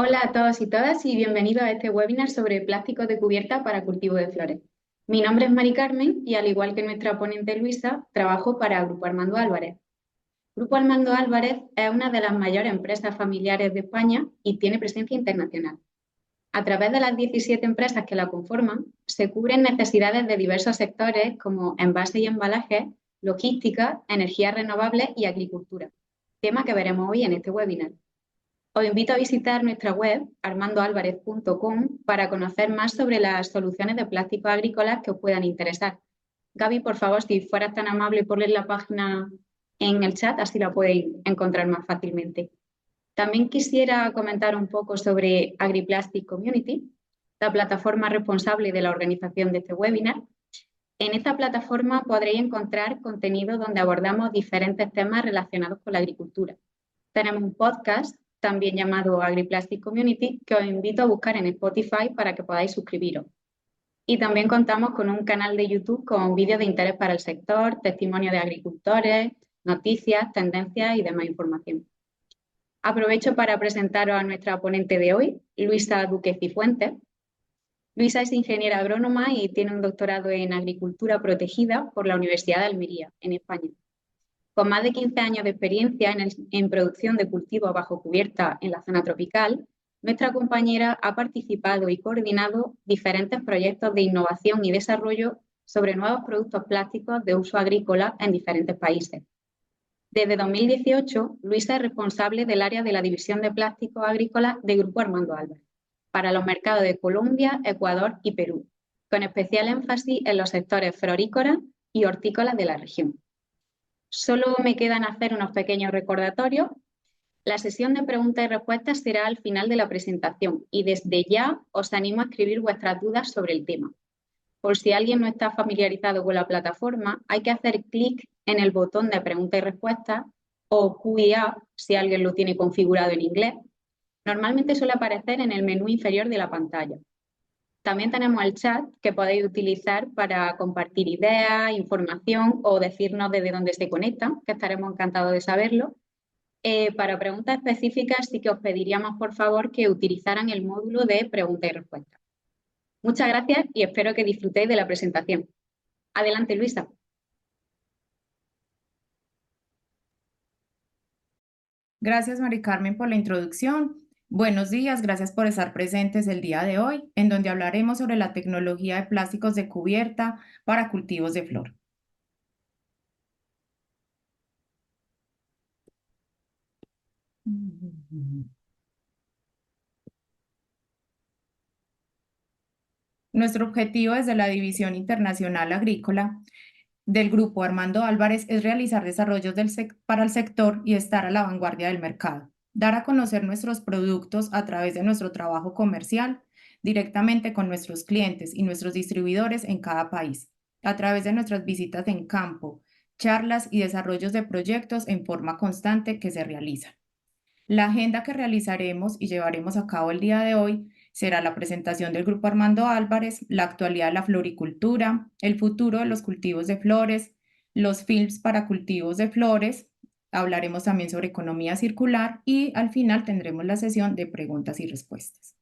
Hola a todos y todas y bienvenidos a este webinar sobre plásticos de cubierta para cultivo de flores. Mi nombre es Mari Carmen y al igual que nuestra ponente Luisa, trabajo para Grupo Armando Álvarez. Grupo Armando Álvarez es una de las mayores empresas familiares de España y tiene presencia internacional. A través de las 17 empresas que la conforman, se cubren necesidades de diversos sectores como envases y embalajes, logística, energías renovables y agricultura, tema que veremos hoy en este webinar. Os invito a visitar nuestra web armandoalvarez.com para conocer más sobre las soluciones de plásticos agrícolas que os puedan interesar. Gaby, por favor, si fueras tan amable por leer la página en el chat, así la podéis encontrar más fácilmente. También quisiera comentar un poco sobre AgriPlastic Community, la plataforma responsable de la organización de este webinar. En esta plataforma podréis encontrar contenido donde abordamos diferentes temas relacionados con la agricultura. Tenemos un podcast también llamado AgriPlastic Community que os invito a buscar en Spotify para que podáis suscribiros. Y también contamos con un canal de YouTube con vídeos de interés para el sector, testimonios de agricultores, noticias, tendencias y demás información. Aprovecho para presentaros a nuestra ponente de hoy, Luisa Duque Cifuentes. Luisa es ingeniera agrónoma y tiene un doctorado en agricultura protegida por la Universidad de Almería, en España. Con más de 15 años de experiencia en producción de cultivos bajo cubierta en la zona tropical, nuestra compañera ha participado y coordinado diferentes proyectos de innovación y desarrollo sobre nuevos productos plásticos de uso agrícola en diferentes países. Desde 2018, Luisa es responsable del área de la división de plásticos agrícolas de Grupo Armando Álvarez para los mercados de Colombia, Ecuador y Perú, con especial énfasis en los sectores florícolas y hortícolas de la región. Solo me quedan hacer unos pequeños recordatorios. La sesión de preguntas y respuestas será al final de la presentación y desde ya os animo a escribir vuestras dudas sobre el tema. Por si alguien no está familiarizado con la plataforma, hay que hacer clic en el botón de preguntas y respuestas o QA si alguien lo tiene configurado en inglés. Normalmente suele aparecer en el menú inferior de la pantalla. También tenemos el chat que podéis utilizar para compartir ideas, información o decirnos desde dónde se conectan, que estaremos encantados de saberlo. Para preguntas específicas sí que os pediríamos por favor que utilizaran el módulo de preguntas y respuestas. Muchas gracias y espero que disfrutéis de la presentación. Adelante, Luisa. Gracias, Mari Carmen, por la introducción. Buenos días, gracias por estar presentes el día de hoy, en donde hablaremos sobre la tecnología de plásticos de cubierta para cultivos de flor. Nuestro objetivo desde la División Internacional Agrícola del Grupo Armando Álvarez es realizar desarrollos para el sector y estar a la vanguardia del mercado, dar a conocer nuestros productos a través de nuestro trabajo comercial directamente con nuestros clientes y nuestros distribuidores en cada país, a través de nuestras visitas en campo, charlas y desarrollos de proyectos en forma constante que se realizan. La agenda que realizaremos y llevaremos a cabo el día de hoy será la presentación del Grupo Armando Álvarez, la actualidad de la floricultura, el futuro de los cultivos de flores, los films para cultivos de flores, hablaremos también sobre economía circular y al final tendremos la sesión de preguntas y respuestas.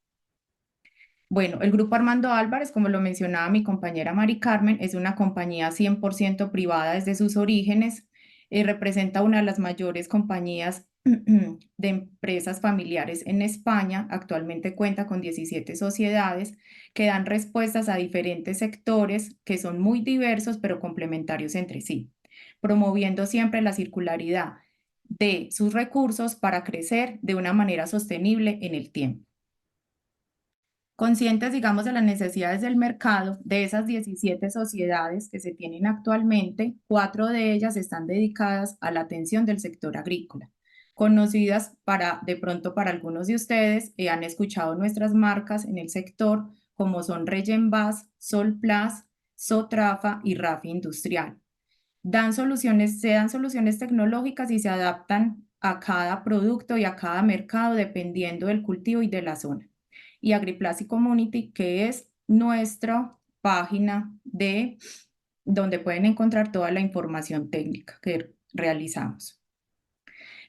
Bueno, el Grupo Armando Álvarez, como lo mencionaba mi compañera Mari Carmen, es una compañía 100% privada desde sus orígenes. Representa una de las mayores compañías de empresas familiares en España. Actualmente cuenta con 17 sociedades que dan respuestas a diferentes sectores que son muy diversos pero complementarios entre sí, promoviendo siempre la circularidad de sus recursos para crecer de una manera sostenible en el tiempo. Conscientes, digamos, de las necesidades del mercado, de esas 17 sociedades que se tienen actualmente, 4 de ellas están dedicadas a la atención del sector agrícola. Conocidas de pronto para algunos de ustedes, han escuchado nuestras marcas en el sector, como son Regenbas, Solplas, Sotrafa y Rafi Industrial. Se dan soluciones tecnológicas y se adaptan a cada producto y a cada mercado dependiendo del cultivo y de la zona. Y AgriPlastic Community, que es nuestra página donde pueden encontrar toda la información técnica que realizamos.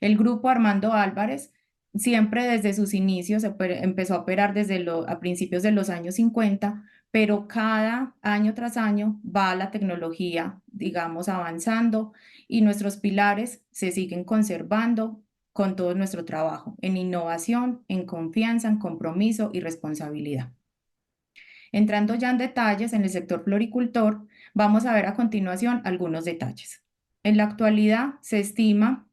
El Grupo Armando Álvarez Siempre desde sus inicios empezó a operar a principios de los años 50, pero cada año tras año va la tecnología, digamos, avanzando y nuestros pilares se siguen conservando con todo nuestro trabajo en innovación, en confianza, en compromiso y responsabilidad. Entrando ya en detalles en el sector floricultor, vamos a ver a continuación algunos detalles. En la actualidad se estima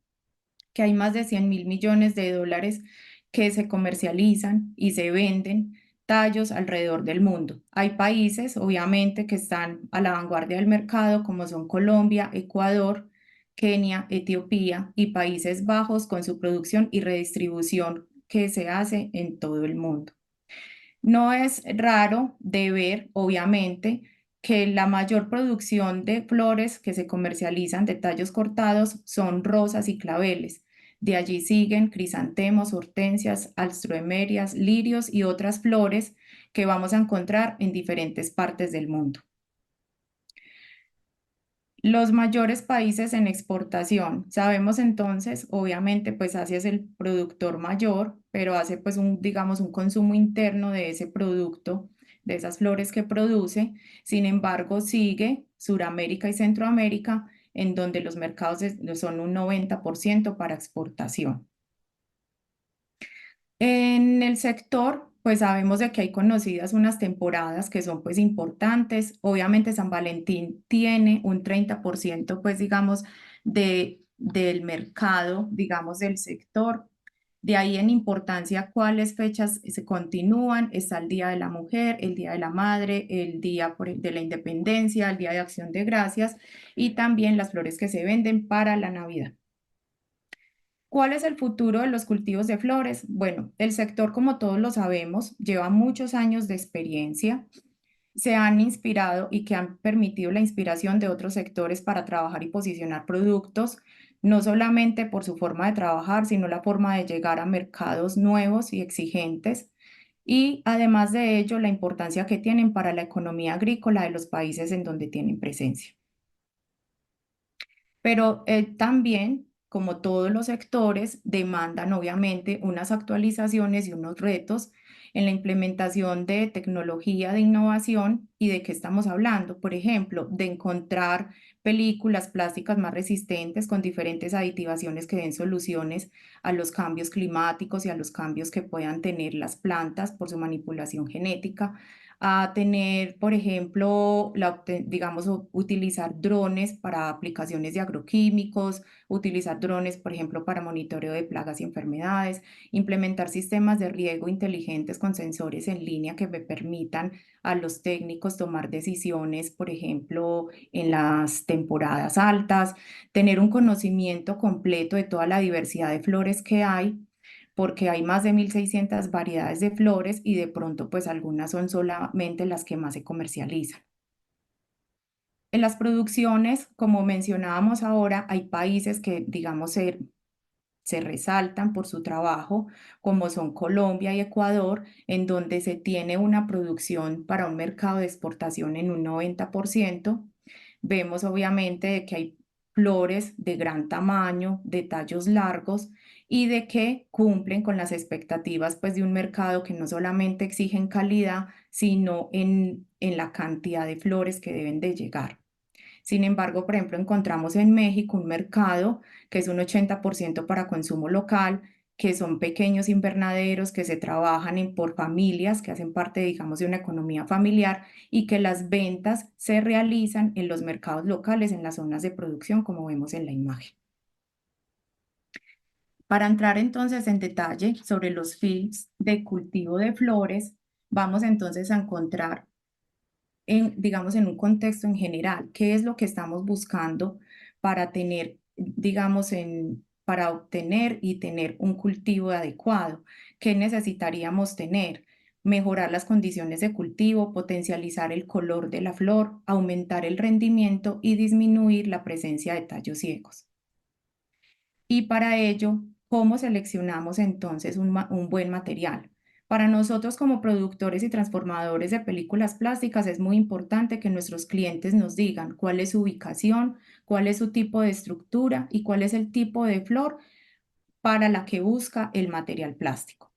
que hay más de 100.000 millones de dólares que se comercializan y se venden tallos alrededor del mundo. Hay países, obviamente, que están a la vanguardia del mercado, como son Colombia, Ecuador, Kenia, Etiopía y Países Bajos, con su producción y redistribución que se hace en todo el mundo. No es raro de ver, obviamente, que la mayor producción de flores que se comercializan de tallos cortados son rosas y claveles. De allí siguen crisantemos, hortensias, alstroemerias, lirios y otras flores que vamos a encontrar en diferentes partes del mundo. Los mayores países en exportación. Sabemos entonces, obviamente, pues Asia es el productor mayor, pero hace pues digamos, un consumo interno de ese producto, de esas flores que produce. Sin embargo, sigue Suramérica y Centroamérica, en donde los mercados son un 90% para exportación. En el sector, pues sabemos de que hay conocidas unas temporadas que son pues importantes. Obviamente San Valentín tiene un 30% pues digamos del mercado, digamos del sector. De ahí en importancia cuáles fechas se continúan. Está el Día de la Mujer, el Día de la Madre, el Día de la Independencia, el Día de Acción de Gracias y también las flores que se venden para la Navidad. ¿Cuál es el futuro de los cultivos de flores? Bueno, el sector, como todos lo sabemos, lleva muchos años de experiencia. Se han inspirado y que han permitido la inspiración de otros sectores para trabajar y posicionar productos, no solamente por su forma de trabajar, sino la forma de llegar a mercados nuevos y exigentes. Y además de ello, la importancia que tienen para la economía agrícola de los países en donde tienen presencia. Pero también, como todos los sectores, demandan obviamente unas actualizaciones y unos retos en la implementación de tecnología de innovación. ¿Y de qué estamos hablando? Por ejemplo, de encontrar películas plásticas más resistentes con diferentes aditivaciones que den soluciones a los cambios climáticos y a los cambios que puedan tener las plantas por su manipulación genética, a tener, por ejemplo, digamos, utilizar drones para aplicaciones de agroquímicos, utilizar drones, por ejemplo, para monitoreo de plagas y enfermedades, implementar sistemas de riego inteligentes con sensores en línea que me permitan a los técnicos tomar decisiones, por ejemplo, en las temporadas altas, tener un conocimiento completo de toda la diversidad de flores que hay, porque hay más de 1.600 variedades de flores y de pronto pues algunas son solamente las que más se comercializan. En las producciones, como mencionábamos ahora, hay países que, digamos, se resaltan por su trabajo, como son Colombia y Ecuador, en donde se tiene una producción para un mercado de exportación en un 90%. Vemos obviamente de que hay flores de gran tamaño, de tallos largos y de que cumplen con las expectativas pues, de un mercado que no solamente exige en calidad, sino en la cantidad de flores que deben de llegar. Sin embargo, por ejemplo, encontramos en México un mercado que es un 80% para consumo local, que son pequeños invernaderos que se trabajan por familias, que hacen parte, digamos, de una economía familiar y que las ventas se realizan en los mercados locales, en las zonas de producción, como vemos en la imagen. Para entrar entonces en detalle sobre los fields de cultivo de flores, vamos entonces a encontrar digamos, en un contexto en general, qué es lo que estamos buscando para tener, digamos, para obtener y tener un cultivo adecuado. ¿Qué necesitaríamos tener? Mejorar las condiciones de cultivo, potencializar el color de la flor, aumentar el rendimiento y disminuir la presencia de tallos ciegos. Y para ello, ¿cómo seleccionamos entonces un buen material? Para nosotros como productores y transformadores de películas plásticas es muy importante que nuestros clientes nos digan cuál es su ubicación, cuál es su tipo de estructura y cuál es el tipo de flor para la que busca el material plástico.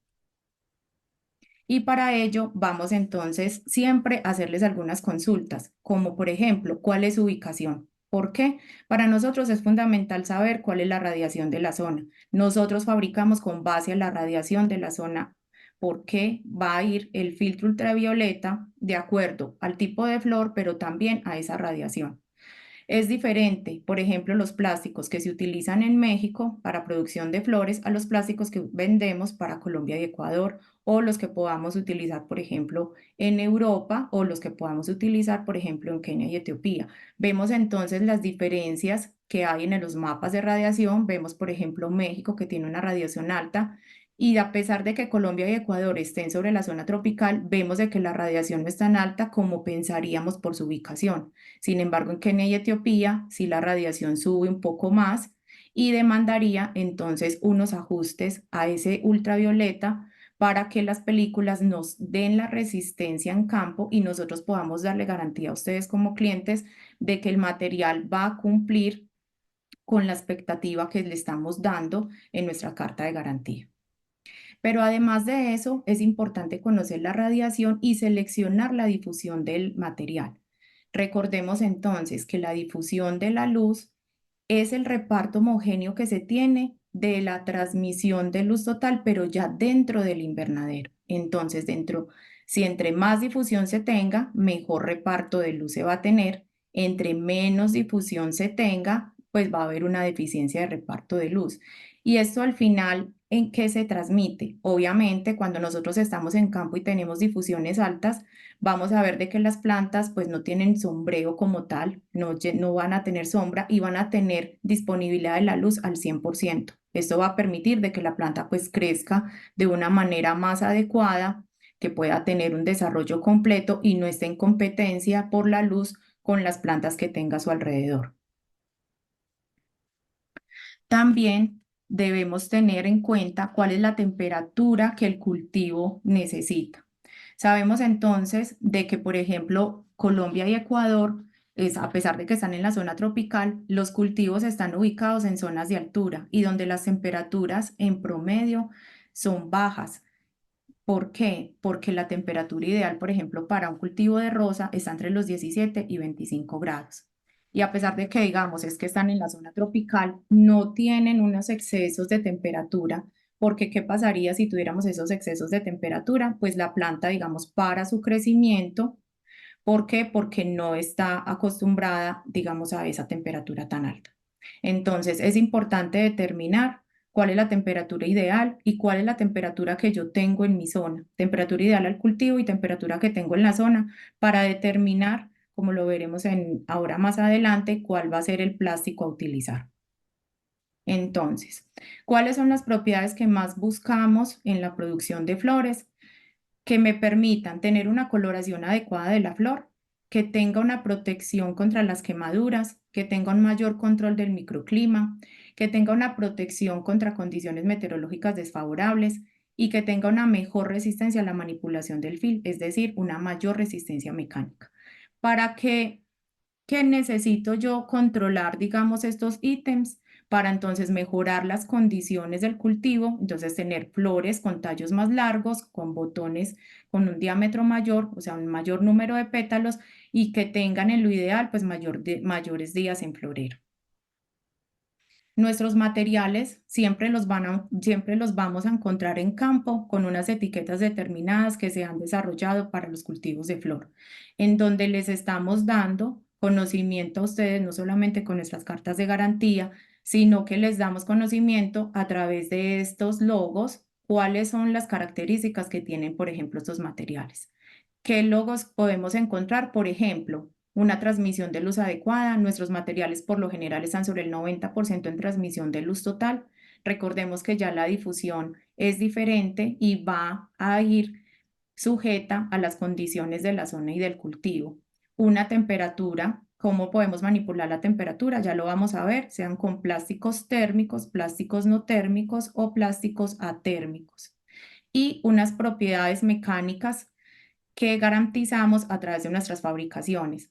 Y para ello vamos entonces siempre a hacerles algunas consultas, como por ejemplo, ¿cuál es su ubicación? ¿Por qué? Para nosotros es fundamental saber cuál es la radiación de la zona. Nosotros fabricamos con base a la radiación de la zona. ¿Por qué va a ir el filtro ultravioleta de acuerdo al tipo de flor, pero también a esa radiación? Es diferente, por ejemplo, los plásticos que se utilizan en México para producción de flores a los plásticos que vendemos para Colombia y Ecuador, o los que podamos utilizar, por ejemplo, en Europa, o los que podamos utilizar, por ejemplo, en Kenia y Etiopía. Vemos entonces las diferencias que hay en los mapas de radiación. Vemos, por ejemplo, México, que tiene una radiación alta, y a pesar de que Colombia y Ecuador estén sobre la zona tropical, vemos de que la radiación no es tan alta como pensaríamos por su ubicación. Sin embargo, en Kenia y Etiopía, sí la radiación sube un poco más y demandaría entonces unos ajustes a ese ultravioleta para que las películas nos den la resistencia en campo y nosotros podamos darle garantía a ustedes como clientes de que el material va a cumplir con la expectativa que le estamos dando en nuestra carta de garantía. Pero además de eso, es importante conocer la radiación y seleccionar la difusión del material. Recordemos entonces que la difusión de la luz es el reparto homogéneo que se tiene de la transmisión de luz total, pero ya dentro del invernadero. Entonces, si entre más difusión se tenga, mejor reparto de luz se va a tener. Entre menos difusión se tenga, pues va a haber una deficiencia de reparto de luz. Y esto al final, ¿en qué se transmite? Obviamente, cuando nosotros estamos en campo y tenemos difusiones altas, vamos a ver de que las plantas pues no tienen sombreo como tal, no van a tener sombra y van a tener disponibilidad de la luz al 100%. Esto va a permitir de que la planta pues crezca de una manera más adecuada, que pueda tener un desarrollo completo y no esté en competencia por la luz con las plantas que tenga a su alrededor. También debemos tener en cuenta cuál es la temperatura que el cultivo necesita. Sabemos entonces de que, por ejemplo, Colombia y Ecuador, a pesar de que están en la zona tropical, los cultivos están ubicados en zonas de altura y donde las temperaturas en promedio son bajas. ¿Por qué? Porque la temperatura ideal, por ejemplo, para un cultivo de rosa está entre los 17 y 25 grados. Y a pesar de que digamos es que están en la zona tropical, no tienen unos excesos de temperatura, porque ¿qué pasaría si tuviéramos esos excesos de temperatura? Pues la planta, digamos, para su crecimiento. ¿Por qué? Porque no está acostumbrada, digamos, a esa temperatura tan alta. Entonces, es importante determinar cuál es la temperatura ideal y cuál es la temperatura que yo tengo en mi zona, temperatura ideal al cultivo y temperatura que tengo en la zona, para determinar, como lo veremos ahora más adelante, cuál va a ser el plástico a utilizar. Entonces, ¿cuáles son las propiedades que más buscamos en la producción de flores? Que me permitan tener una coloración adecuada de la flor, que tenga una protección contra las quemaduras, que tenga un mayor control del microclima, que tenga una protección contra condiciones meteorológicas desfavorables y que tenga una mejor resistencia a la manipulación del fil, es decir, una mayor resistencia mecánica. ¿Para qué necesito yo controlar, digamos, estos ítems? Para entonces mejorar las condiciones del cultivo, entonces tener flores con tallos más largos, con botones con un diámetro mayor, o sea, un mayor número de pétalos y que tengan en lo ideal pues mayores días en florero. Nuestros materiales siempre siempre los vamos a encontrar en campo con unas etiquetas determinadas que se han desarrollado para los cultivos de flor, en donde les estamos dando conocimiento a ustedes, no solamente con nuestras cartas de garantía, sino que les damos conocimiento a través de estos logos, cuáles son las características que tienen, por ejemplo, estos materiales. ¿Qué logos podemos encontrar? Por ejemplo, una transmisión de luz adecuada. Nuestros materiales por lo general están sobre el 90% en transmisión de luz total. Recordemos que ya la difusión es diferente y va a ir sujeta a las condiciones de la zona y del cultivo. Una temperatura, ¿cómo podemos manipular la temperatura? Ya lo vamos a ver, sean con plásticos térmicos, plásticos no térmicos o plásticos atérmicos. Y unas propiedades mecánicas que garantizamos a través de nuestras fabricaciones.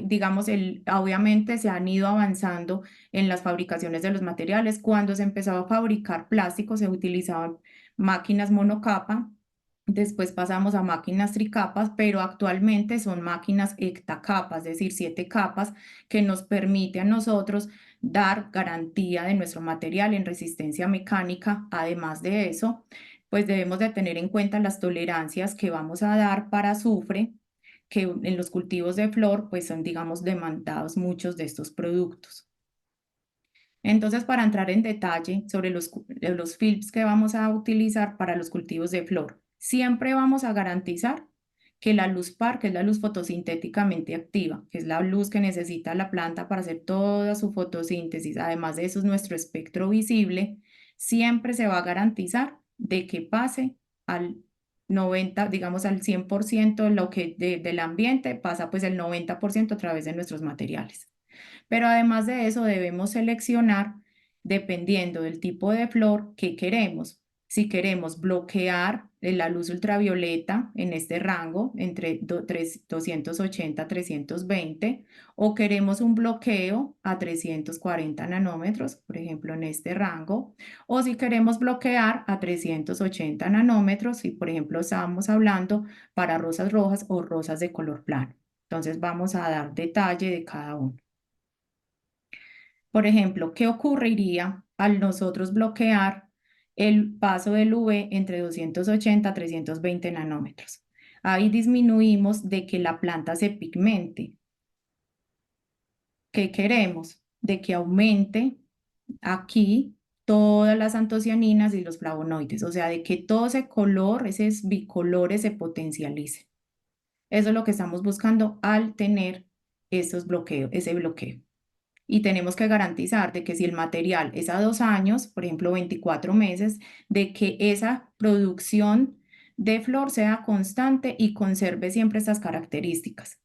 digamos, obviamente se han ido avanzando en las fabricaciones de los materiales. Cuando se empezó a fabricar plástico, se utilizaban máquinas monocapa, después pasamos a máquinas tricapas, pero actualmente son máquinas hectacapas, es decir, 7 capas, que nos permite a nosotros dar garantía de nuestro material en resistencia mecánica. Además de eso, pues debemos de tener en cuenta las tolerancias que vamos a dar para azufre, que en los cultivos de flor pues son, digamos, demandados muchos de estos productos. Entonces, para entrar en detalle sobre los films que vamos a utilizar para los cultivos de flor, siempre vamos a garantizar que la luz PAR, que es la luz fotosintéticamente activa, que es la luz que necesita la planta para hacer toda su fotosíntesis, además de eso es nuestro espectro visible, siempre se va a garantizar de que pase al 90, digamos al 100% de lo que del ambiente, pasa pues el 90% a través de nuestros materiales. Pero además de eso, debemos seleccionar, dependiendo del tipo de flor que queremos. Si queremos bloquear la luz ultravioleta en este rango, entre 280 a 320, o queremos un bloqueo a 340 nanómetros, por ejemplo, en este rango, o si queremos bloquear a 380 nanómetros, si por ejemplo estamos hablando para rosas rojas o rosas de color plano. Entonces vamos a dar detalle de cada uno. Por ejemplo, ¿qué ocurriría al nosotros bloquear el paso del UV entre 280 a 320 nanómetros? Ahí disminuimos de que la planta se pigmente. ¿Qué queremos? De que aumente aquí todas las antocianinas y los flavonoides, o sea, de que todo ese color, esos bicolores se potencialicen. Eso es lo que estamos buscando al tener ese bloqueo. Y tenemos que garantizar de que si el material es a 2 años, por ejemplo 24 meses, de que esa producción de flor sea constante y conserve siempre estas características.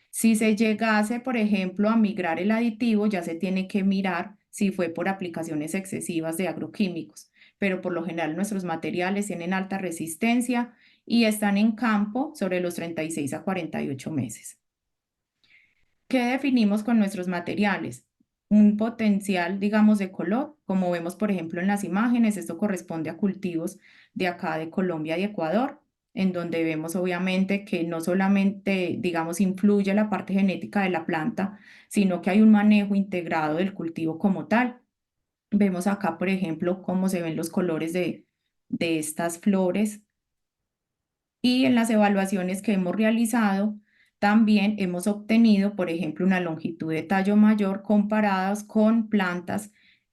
Si se llegase, por ejemplo, a migrar el aditivo, ya se tiene que mirar si fue por aplicaciones excesivas de agroquímicos, pero por lo general nuestros materiales tienen alta resistencia y están en campo sobre los 36 a 48 meses. ¿Qué definimos con nuestros materiales? Un potencial, digamos, de color, como vemos, por ejemplo, en las imágenes, esto corresponde a cultivos de acá de Colombia y Ecuador, en donde vemos obviamente que no solamente, digamos, influye la parte genética de la planta, sino que hay un manejo integrado del cultivo como tal. Vemos acá, por ejemplo, cómo se ven los colores de estas flores y en las evaluaciones que hemos realizado, también hemos obtenido, por ejemplo, una longitud de tallo mayor comparadas con plantas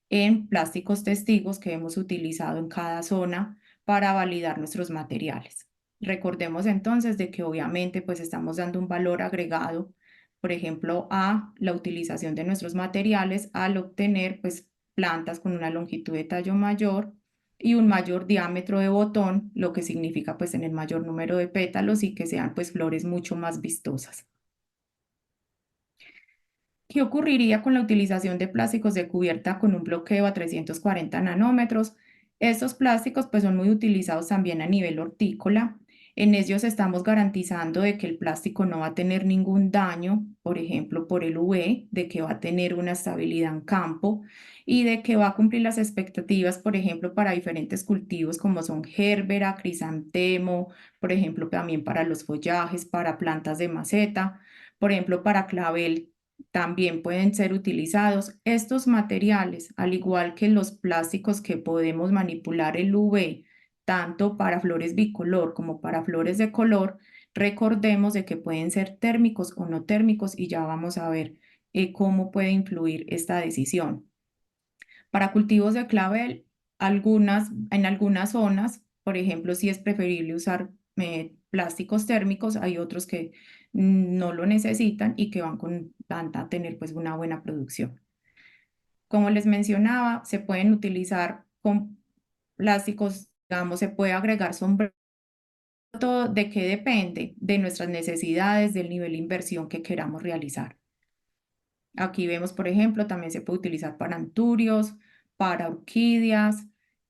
en plásticos testigos que hemos utilizado en cada zona para validar nuestros materiales. Recordemos entonces de que obviamente pues estamos dando un valor agregado, por ejemplo, a la utilización de nuestros materiales al obtener pues plantas con una longitud de tallo mayor y un mayor diámetro de botón, lo que significa pues tener mayor número de pétalos y que sean pues flores mucho más vistosas. ¿Qué ocurriría con la utilización de plásticos de cubierta con un bloqueo a 340 nanómetros? Estos plásticos pues son muy utilizados también a nivel hortícola. En ellos estamos garantizando de que el plástico no va a tener ningún daño, por ejemplo, por el UV, de que va a tener una estabilidad en campo y de que va a cumplir las expectativas, por ejemplo, para diferentes cultivos como son gerbera, crisantemo, por ejemplo, también para los follajes, para plantas de maceta, por ejemplo, para clavel también pueden ser utilizados estos materiales, al igual que los plásticos que podemos manipular el UV, tanto para flores bicolor como para flores de color. Recordemos de que pueden ser térmicos o no térmicos y ya vamos a ver cómo puede influir esta decisión. Para cultivos de clavel, en algunas zonas, por ejemplo, si es preferible usar plásticos térmicos, hay otros que no lo necesitan y que van a tener pues una buena producción. Como les mencionaba, se pueden utilizar con plásticos, digamos, se puede agregar sombrero. Todo de qué depende de nuestras necesidades, del nivel de inversión que queramos realizar. Aquí vemos, por ejemplo, también se puede utilizar para anturios, para orquídeas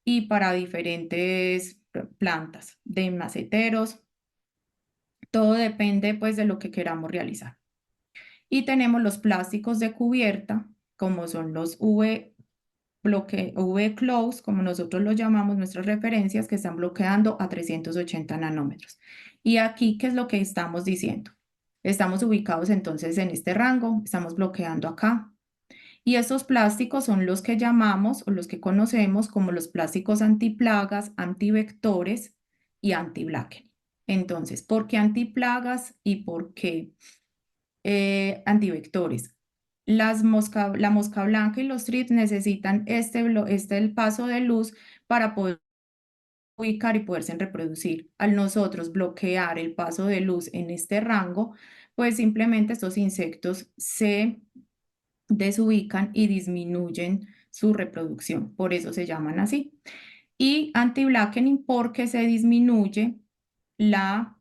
y para diferentes plantas de maceteros. Todo depende pues de lo que queramos realizar. Y tenemos los plásticos de cubierta, como son los UV close, como nosotros lo llamamos, nuestras referencias, que están bloqueando a 380 nanómetros. Y aquí, ¿qué es lo que estamos diciendo? Estamos ubicados entonces en este rango, estamos bloqueando acá. Y estos plásticos son los que llamamos o los que conocemos como los plásticos antiplagas, antivectores y anti-blackening. Entonces, ¿por qué antiplagas y por qué antivectores? La mosca blanca y los thrips necesitan el paso de luz para poder ubicar y poderse reproducir. Al nosotros bloquear el paso de luz en este rango, pues simplemente estos insectos se desubican y disminuyen su reproducción. Por eso se llaman así. Y anti-blackening porque se disminuye la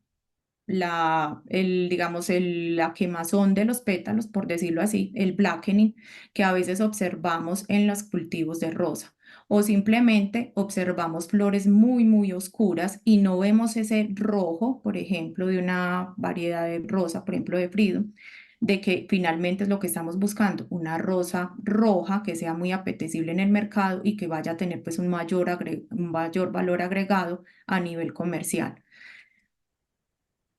quemazón de los pétalos, por decirlo así, el blackening que a veces observamos en los cultivos de rosa. O simplemente observamos flores muy, muy oscuras y no vemos ese rojo, por ejemplo, de una variedad de rosa, por ejemplo, de Frido, de que finalmente es lo que estamos buscando, una rosa roja que sea muy apetecible en el mercado y que vaya a tener pues un mayor valor agregado a nivel comercial.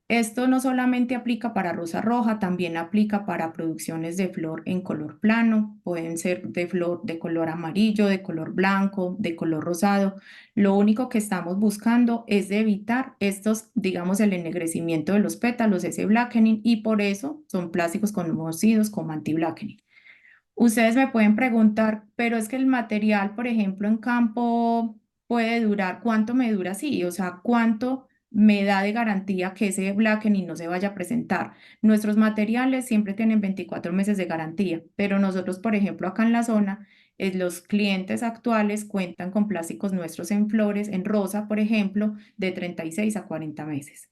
Esto no solamente aplica para rosa roja, también aplica para producciones de flor en color plano, pueden ser de flor de color amarillo, de color blanco, de color rosado. Lo único que estamos buscando es de evitar estos, digamos, el ennegrecimiento de los pétalos, ese blackening, y por eso son plásticos conocidos como anti-blackening. Ustedes me pueden preguntar, pero es que el material, por ejemplo, en campo puede durar, ¿cuánto me dura así? O sea, ¿cuánto me da de garantía que ese blackening no se vaya a presentar? Nuestros materiales siempre tienen 24 meses de garantía, pero nosotros, por ejemplo, acá en la zona, los clientes actuales cuentan con plásticos nuestros en flores, en rosa, por ejemplo, de 36 a 40 meses.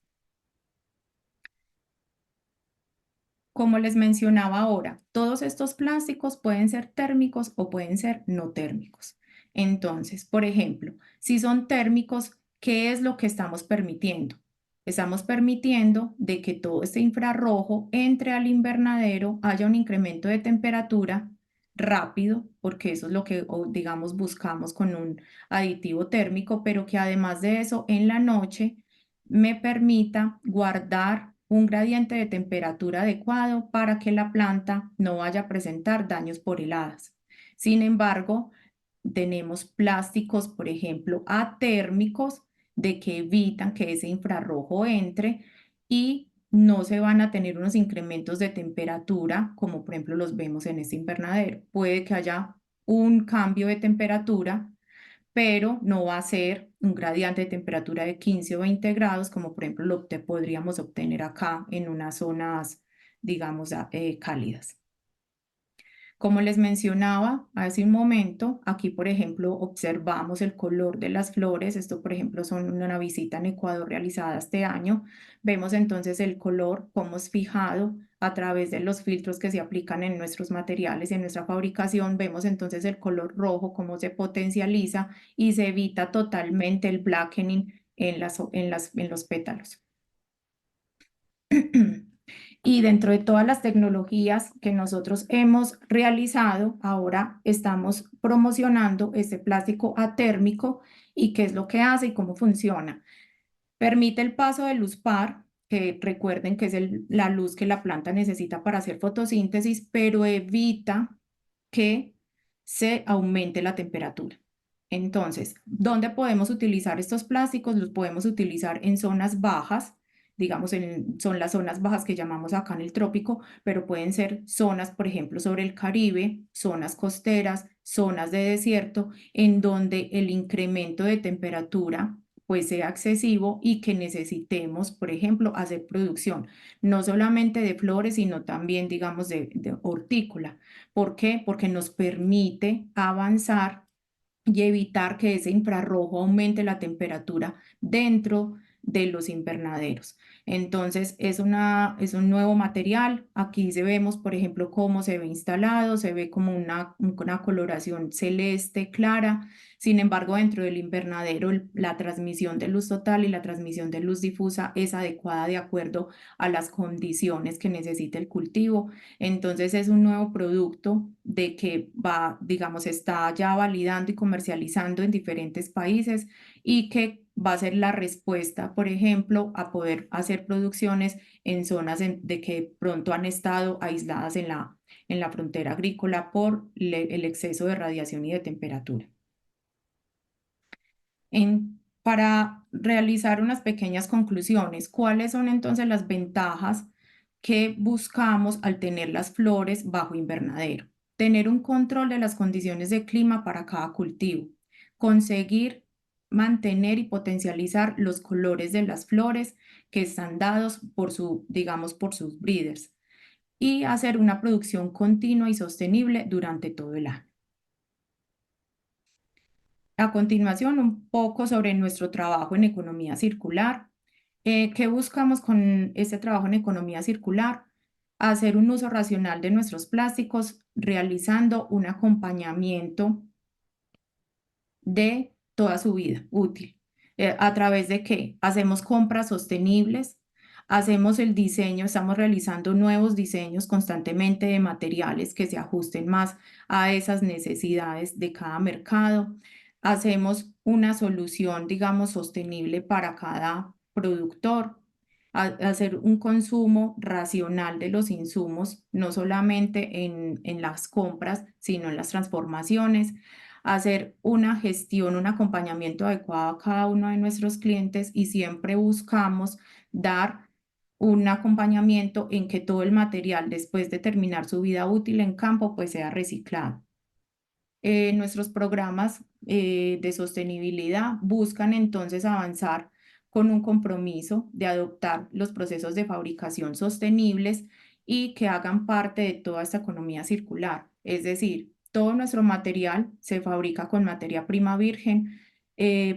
Como les mencionaba ahora, todos estos plásticos pueden ser térmicos o pueden ser no térmicos. Entonces, por ejemplo, si son térmicos, ¿qué es lo que estamos permitiendo? Estamos permitiendo de que todo este infrarrojo entre al invernadero, haya un incremento de temperatura rápido, porque eso es lo que, digamos, buscamos con un aditivo térmico, pero que además de eso, en la noche me permita guardar un gradiente de temperatura adecuado para que la planta no vaya a presentar daños por heladas. Sin embargo, tenemos plásticos, por ejemplo, atérmicos, de que evitan que ese infrarrojo entre y no se van a tener unos incrementos de temperatura, como por ejemplo los vemos en este invernadero. Puede que haya un cambio de temperatura, pero no va a ser un gradiente de temperatura de 15 o 20 grados, como por ejemplo lo que podríamos obtener acá en unas zonas, digamos, cálidas. Como les mencionaba hace un momento, aquí por ejemplo observamos el color de las flores. Esto por ejemplo son una visita en Ecuador realizada este año. Vemos entonces el color, cómo es fijado a través de los filtros que se aplican en nuestros materiales y en nuestra fabricación. Vemos entonces el color rojo, cómo se potencializa y se evita totalmente el blackening en los pétalos. Y dentro de todas las tecnologías que nosotros hemos realizado, ahora estamos promocionando este plástico atérmico y qué es lo que hace y cómo funciona. Permite el paso de luz par, que recuerden que es la luz que la planta necesita para hacer fotosíntesis, pero evita que se aumente la temperatura. Entonces, ¿dónde podemos utilizar estos plásticos? Los podemos utilizar en zonas bajas, digamos, son las zonas bajas que llamamos acá en el trópico, pero pueden ser zonas, por ejemplo, sobre el Caribe, zonas costeras, zonas de desierto, en donde el incremento de temperatura pues sea excesivo y que necesitemos, por ejemplo, hacer producción, no solamente de flores, sino también, digamos, de hortícola. ¿Por qué? Porque nos permite avanzar y evitar que ese infrarrojo aumente la temperatura dentro de los invernaderos. Entonces, es un nuevo material. Aquí se vemos, por ejemplo, cómo se ve instalado. Se ve como una coloración celeste clara. Sin embargo, dentro del invernadero, la transmisión de luz total y la transmisión de luz difusa es adecuada de acuerdo a las condiciones que necesita el cultivo. Entonces, es un nuevo producto de que va, digamos, está ya validando y comercializando en diferentes países y que va a ser la respuesta, por ejemplo, a poder hacer producciones en zonas de que pronto han estado aisladas en la frontera agrícola por el exceso de radiación y de temperatura. Para realizar unas pequeñas conclusiones, ¿cuáles son entonces las ventajas que buscamos al tener las flores bajo invernadero? Tener un control de las condiciones de clima para cada cultivo, conseguir mantener y potencializar los colores de las flores que están dados por digamos, por sus breeders y hacer una producción continua y sostenible durante todo el año. A continuación, un poco sobre nuestro trabajo en economía circular. ¿Qué buscamos con este trabajo en economía circular? Hacer un uso racional de nuestros plásticos, realizando un acompañamiento de toda su vida útil. ¿A través de qué? Hacemos compras sostenibles, hacemos el diseño, estamos realizando nuevos diseños constantemente de materiales que se ajusten más a esas necesidades de cada mercado. Hacemos una solución, digamos, sostenible para cada productor. Hacer un consumo racional de los insumos, no solamente en las compras, sino en las transformaciones, hacer una gestión, un acompañamiento adecuado a cada uno de nuestros clientes y siempre buscamos dar un acompañamiento en que todo el material después de terminar su vida útil en campo pues sea reciclado. Nuestros programas de sostenibilidad buscan entonces avanzar con un compromiso de adoptar los procesos de fabricación sostenibles y que hagan parte de toda esta economía circular. Es decir, todo nuestro material se fabrica con materia prima virgen.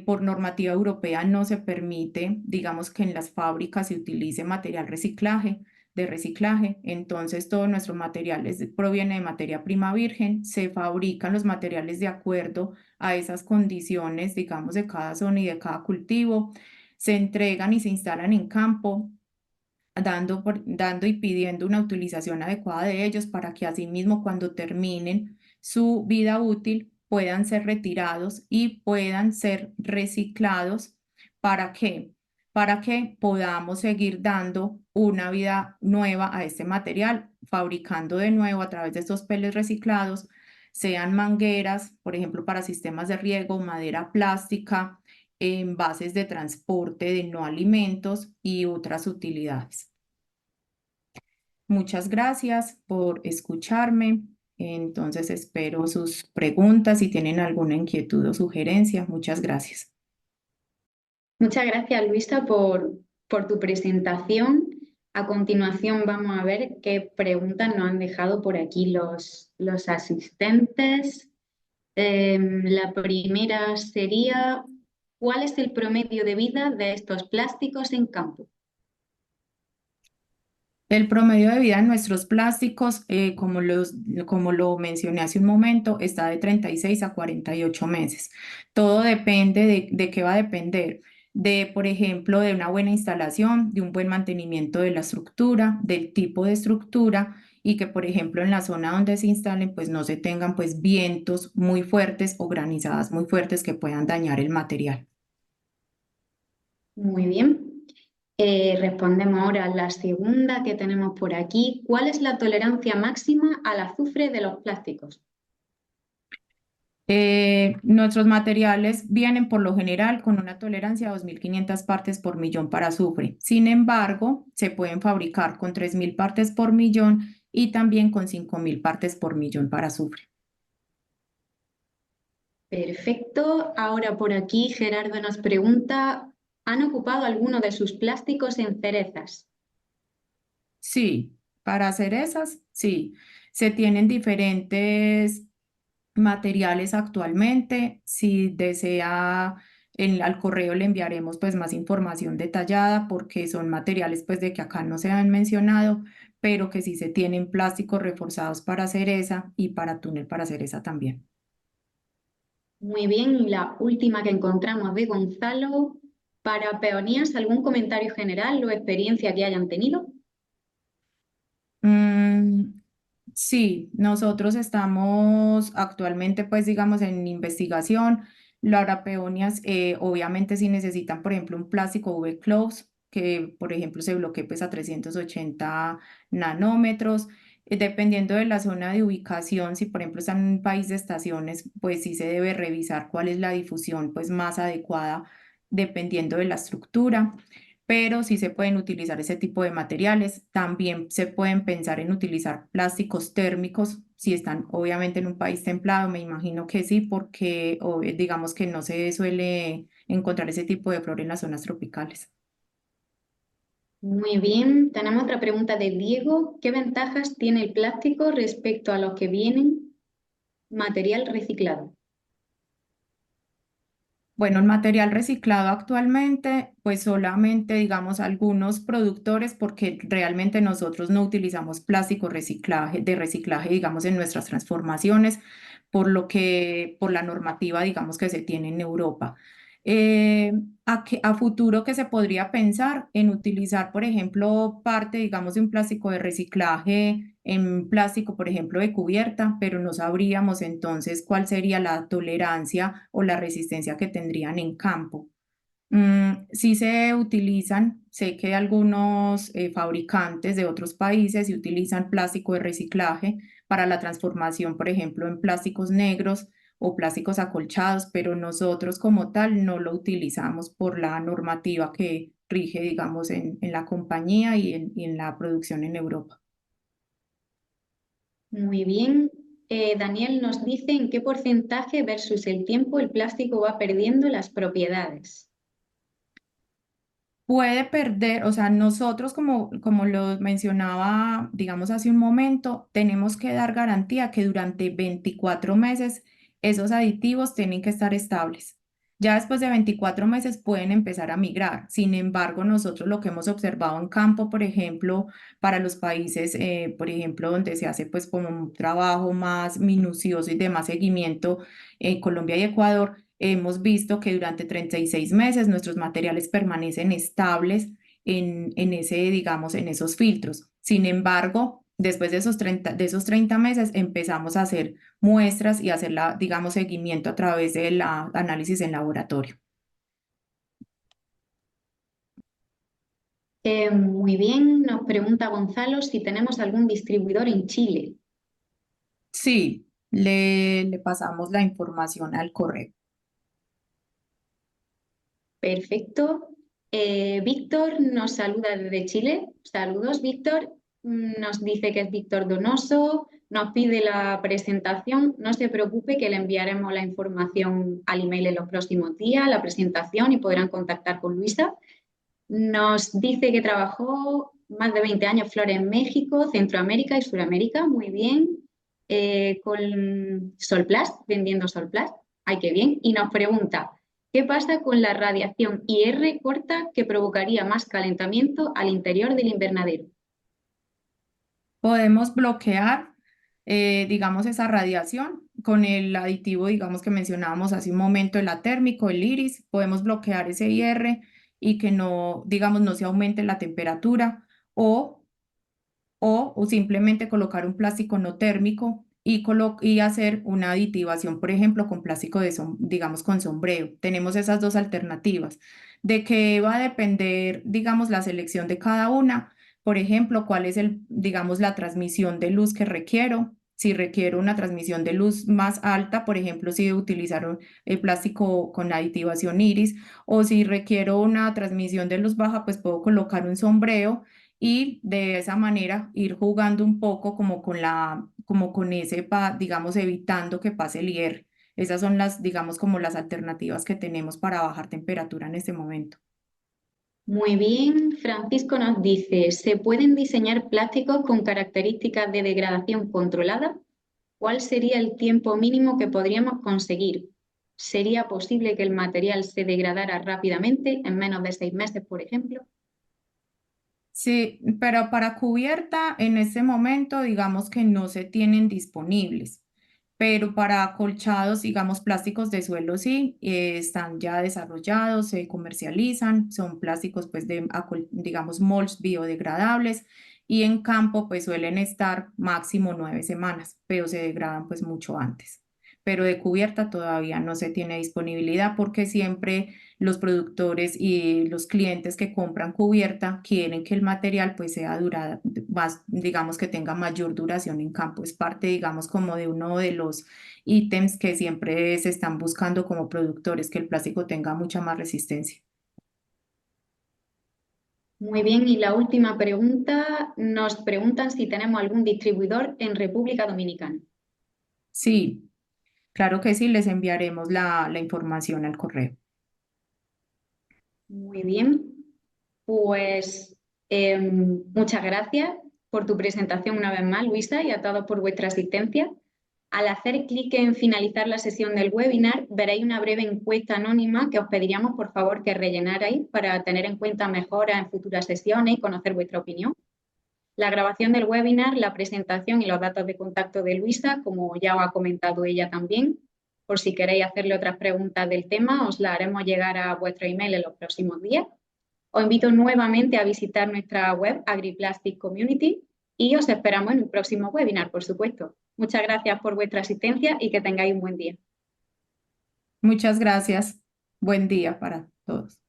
Por normativa europea no se permite, digamos, que en las fábricas se utilice material de reciclaje. Entonces, todo nuestro material proviene de materia prima virgen. Se fabrican los materiales de acuerdo a esas condiciones, digamos, de cada zona y de cada cultivo. Se entregan y se instalan en campo, dando y pidiendo una utilización adecuada de ellos para que asimismo cuando terminen su vida útil puedan ser retirados y puedan ser reciclados. ¿Para qué? Para que podamos seguir dando una vida nueva a este material, fabricando de nuevo a través de estos peles reciclados, sean mangueras, por ejemplo, para sistemas de riego, madera plástica, envases de transporte de no alimentos y otras utilidades. Muchas gracias por escucharme. Entonces espero sus preguntas si tienen alguna inquietud o sugerencia. Muchas gracias. Muchas gracias, Luisa, por tu presentación. A continuación vamos a ver qué preguntas nos han dejado por aquí los asistentes. La primera sería, ¿cuál es el promedio de vida de estos plásticos en campo? El promedio de vida de nuestros plásticos, como lo mencioné hace un momento, está de 36 a 48 meses. Todo depende de qué va a depender. De, por ejemplo, de una buena instalación, de un buen mantenimiento de la estructura, del tipo de estructura y que, por ejemplo, en la zona donde se instalen, pues no se tengan pues vientos muy fuertes o granizadas muy fuertes que puedan dañar el material. Muy bien. Respondemos ahora a la segunda que tenemos por aquí. ¿Cuál es la tolerancia máxima al azufre de los plásticos? Nuestros materiales vienen por lo general con una tolerancia de 2.500 partes por millón para azufre. Sin embargo, se pueden fabricar con 3.000 partes por millón y también con 5.000 partes por millón para azufre. Perfecto. Ahora por aquí Gerardo nos pregunta, ¿han ocupado alguno de sus plásticos en cerezas? Sí, para hacer esas, sí. Se tienen diferentes materiales actualmente. Si desea, al correo le enviaremos pues más información detallada porque son materiales pues de que acá no se han mencionado, pero que sí se tienen plásticos reforzados para cereza y para túnel para cereza también. Muy bien, y la última que encontramos de Gonzalo. Para peonías, ¿algún comentario general o experiencia que hayan tenido? Mm, sí, nosotros estamos actualmente, pues digamos, en investigación. Las peonias obviamente sí necesitan, por ejemplo, un plástico UV-Close, que por ejemplo se bloquee pues a 380 nanómetros. Dependiendo de la zona de ubicación, si por ejemplo están en un país de estaciones, pues sí se debe revisar cuál es la difusión pues más adecuada dependiendo de la estructura, pero sí se pueden utilizar ese tipo de materiales. También se pueden pensar en utilizar plásticos térmicos si están obviamente en un país templado, me imagino que sí, porque digamos que no se suele encontrar ese tipo de flora en las zonas tropicales. Muy bien, tenemos otra pregunta de Diego. ¿Qué ventajas tiene el plástico respecto a los que vienen material reciclado? Bueno, el material reciclado actualmente, pues solamente digamos algunos productores, porque realmente nosotros no utilizamos plástico de reciclaje, digamos, en nuestras transformaciones, por la normativa, digamos, que se tiene en Europa. A futuro que se podría pensar en utilizar, por ejemplo, parte, digamos, de un plástico de reciclaje en plástico, por ejemplo, de cubierta, pero no sabríamos entonces cuál sería la tolerancia o la resistencia que tendrían en campo. Sí se utilizan, sé que algunos fabricantes de otros países sí utilizan plástico de reciclaje para la transformación, por ejemplo, en plásticos negros o plásticos acolchados, pero nosotros como tal no lo utilizamos por la normativa que rige, digamos, en la compañía y en la producción en Europa. Muy bien. Daniel nos dice en qué porcentaje versus el tiempo el plástico va perdiendo las propiedades. Puede perder, o sea, nosotros como lo mencionaba, digamos, hace un momento, tenemos que dar garantía que durante 24 meses esos aditivos tienen que estar estables. Ya después de 24 meses pueden empezar a migrar. Sin embargo, nosotros lo que hemos observado en campo, por ejemplo, para los países, por ejemplo, donde se hace pues como un trabajo más minucioso y de más seguimiento, Colombia y Ecuador, hemos visto que durante 36 meses nuestros materiales permanecen estables en ese, digamos, en esos filtros. Sin embargo, después de esos 30 meses empezamos a hacer muestras y hacer la, digamos, seguimiento a través del análisis en laboratorio. Muy bien, nos pregunta Gonzalo si tenemos algún distribuidor en Chile. Sí, le pasamos la información al correo. Perfecto. Víctor nos saluda desde Chile. Saludos, Víctor. Nos dice que es Víctor Donoso. Nos pide la presentación. No se preocupe que le enviaremos la información al email en los próximos días, la presentación y podrán contactar con Luisa. Nos dice que trabajó más de 20 años flores en México, Centroamérica y Suramérica. Muy bien. Con Solplast, vendiendo Solplast. Ay, qué bien. Y nos pregunta, ¿qué pasa con la radiación IR corta que provocaría más calentamiento al interior del invernadero? Podemos bloquear, digamos, esa radiación con el aditivo, digamos, que mencionábamos hace un momento, el atérmico, el iris. Podemos bloquear ese IR y que no, digamos, no se aumente la temperatura o o simplemente colocar un plástico no térmico y hacer una aditivación, por ejemplo, con plástico digamos, con sombreo. Tenemos esas dos alternativas. ¿De qué va a depender, digamos, la selección de cada una? Por ejemplo, cuál es digamos, la transmisión de luz que requiero. Si requiero una transmisión de luz más alta, por ejemplo, si utilizaron el plástico con aditivación iris, o si requiero una transmisión de luz baja, pues puedo colocar un sombreo y de esa manera ir jugando un poco como con ese, digamos, evitando que pase el IR. Esas son las, digamos, como las alternativas que tenemos para bajar temperatura en este momento. Muy bien, Francisco nos dice, ¿se pueden diseñar plásticos con características de degradación controlada? ¿Cuál sería el tiempo mínimo que podríamos conseguir? ¿Sería posible que el material se degradara rápidamente, en menos de 6 meses, por ejemplo? Sí, pero para cubierta en este momento, digamos que no se tienen disponibles. pero para acolchados, digamos, plásticos de suelo sí, están ya desarrollados, se comercializan, son plásticos pues digamos, molds biodegradables y en campo pues suelen estar máximo 9 semanas, pero se degradan pues mucho antes. Pero de cubierta todavía no se tiene disponibilidad porque siempre los productores y los clientes que compran cubierta quieren que el material pues sea durada, más, digamos que tenga mayor duración en campo. Es parte, digamos, como de uno de los ítems que siempre se están buscando como productores, que el plástico tenga mucha más resistencia. Muy bien, y la última pregunta, nos preguntan si tenemos algún distribuidor en República Dominicana. Sí, claro que sí, les enviaremos la información al correo. Muy bien, pues muchas gracias por tu presentación una vez más, Luisa, y a todos por vuestra asistencia. Al hacer clic en finalizar la sesión del webinar, veréis una breve encuesta anónima que os pediríamos por favor que rellenarais para tener en cuenta mejoras en futuras sesiones y conocer vuestra opinión. La grabación del webinar, la presentación y los datos de contacto de Luisa, como ya os ha comentado ella también, por si queréis hacerle otras preguntas del tema, os la haremos llegar a vuestro email en los próximos días. Os invito nuevamente a visitar nuestra web AgriPlastic Community y os esperamos en un próximo webinar, por supuesto. Muchas gracias por vuestra asistencia y que tengáis un buen día. Muchas gracias. Buen día para todos.